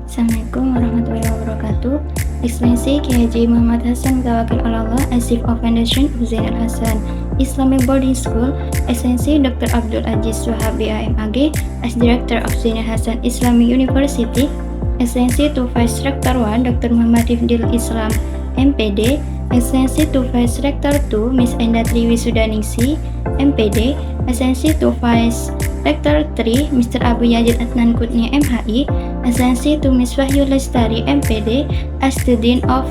Assalamualaikum warahmatullahi wabarakatuh. Excellency Kiai Haji Muhammad Hasan Mutawakkil Allah, as Chief of Foundation of Zainal Hasan Islamic Boarding School, Excellency Dr. Abdul Aziz Wahab BAMAG, as Director of Zainal Hasan Islamic University, Excellency to Vice Rector 1 Dr. Muhammad Rifdil Islam MPD, Excellency to Vice Rector 2 Ms. Endatri Wisudaningsi MPD, Excellency to Vice Rector 3 Mr. Abu Yazid Adnan Kurnia MHI, Excellency to Ms. Wahyu Lestari MPD as the Dean of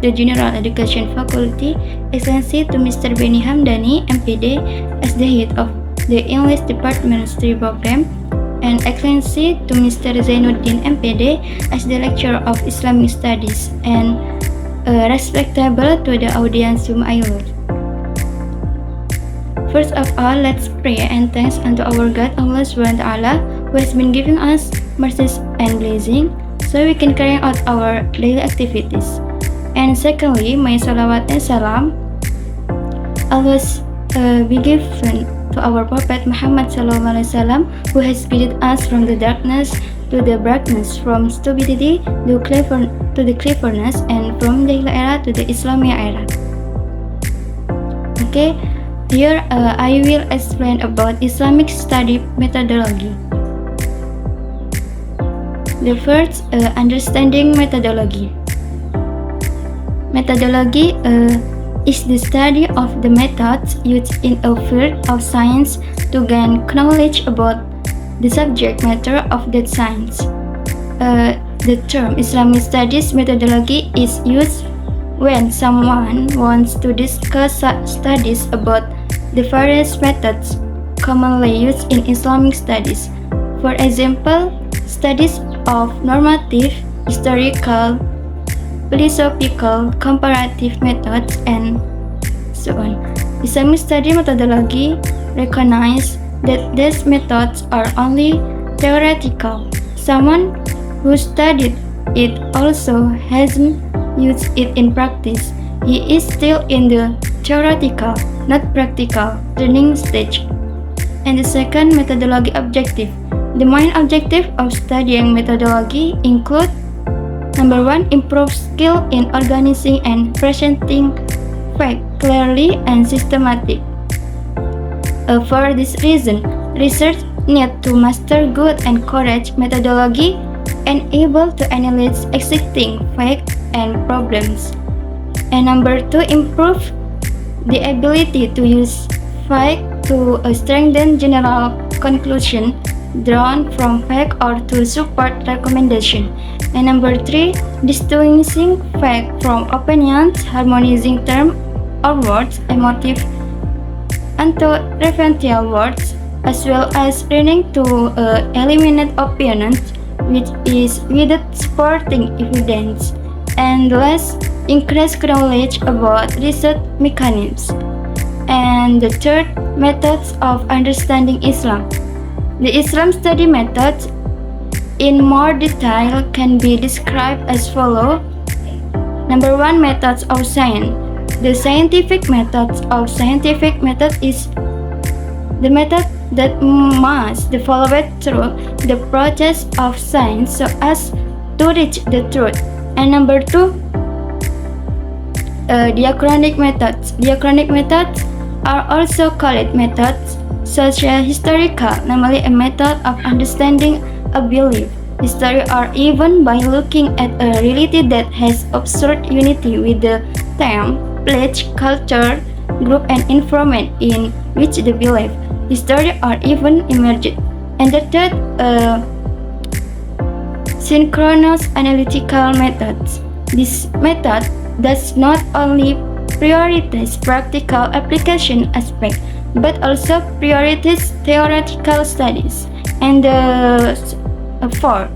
the General Education Faculty, Excellency to Mr. Beni Hamdani MPD as the Head of the English Department Study Program, and Excellency to Mr. Zainuddin MPD as the Lecturer of Islamic Studies, and respectable to the audience whom I love. First of all, let's pray and thanks unto our God Allah SWT who has been giving us mercies and blessing so we can carry out our daily activities. And secondly, may salawat and salam always be given to our Prophet Muhammad SAW who has guided us from the darkness to the brightness, from stupidity to the cleverness, and from the era to the Islamic era. Okay. Here I will explain about Islamic study methodology. The first, understanding methodology. Methodology is the study of the methods used in a field of science to gain knowledge about the subject matter of that science. The term Islamic studies methodology is used when someone wants to discuss studies about the various methods commonly used in Islamic studies. For example, studies of normative, historical, philosophical, comparative methods, and so on. Islamic study methodology recognizes that these methods are only theoretical. Someone who studied it also hasn't used it in practice. He is still in the theoretical, not practical, learning stage. And the second, methodology objective. The main objective of studying methodology include: number 1, improve skill in organizing and presenting facts clearly and systematic. For this reason, research need to master good and correct methodology and able to analyze existing facts and problems. And number 2, improve the ability to use fact to strengthen general conclusion drawn from fact or to support recommendation. And number 3, distinguishing fact from opinions, harmonizing term or words, emotive into referential words, as well as learning to eliminate opinions which is without supporting evidence. And last, increase knowledge about research mechanisms. And the third, methods of understanding Islam. The Islam study methods in more detail can be described as follows. Number 1, methods of science. The scientific methods of scientific method is the method that must be followed through the process of science so as to reach the truth. And number 2, diachronic methods. Diachronic methods are also called methods such as historical, namely a method of understanding a belief, history, or even by looking at a reality that has observed unity with the time, place, culture, group, and environment in which the belief, history, or even emerged. And the third, synchronous analytical methods. This method does not only prioritize practical application aspect, but also prioritize theoretical studies. And the fourth,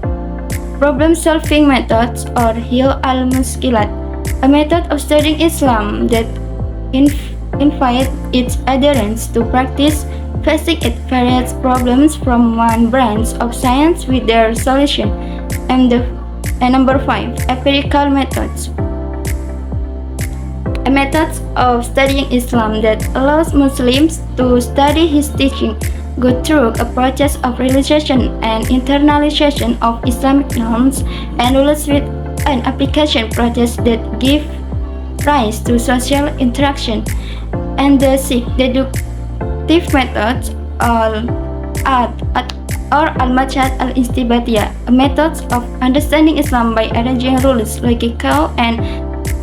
problem-solving methods or Hil al-Muskilat, a method of studying Islam that invites its adherents to practice facing its various problems from one branch of science with their solution. And number 5, empirical methods. A method of studying Islam that allows Muslims to study his teaching go through a process of realization and internalization of Islamic norms and rules with an application process that give rise to social interaction, and the sixth deductive methods or al-Machad al-Istibatiyah, a method of understanding Islam by arranging rules logical and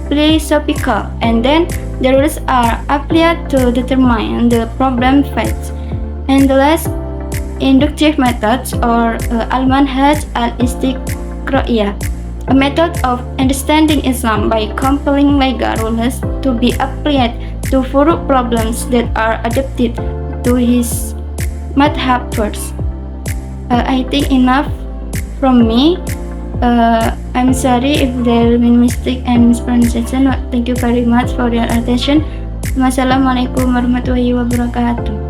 philosophical, and then the rules are applied to determine the problem facts. And the last inductive methods or al-Manhaj al-Istiqra'iyah, a method of understanding Islam by compelling legal rules to be applied to furuk problems that are adapted to his madhab first. I think enough from me. I'm sorry if there been mistake and mispronunciation. Thank you very much for your attention. Wassalamualaikum warahmatullahi wabarakatuh.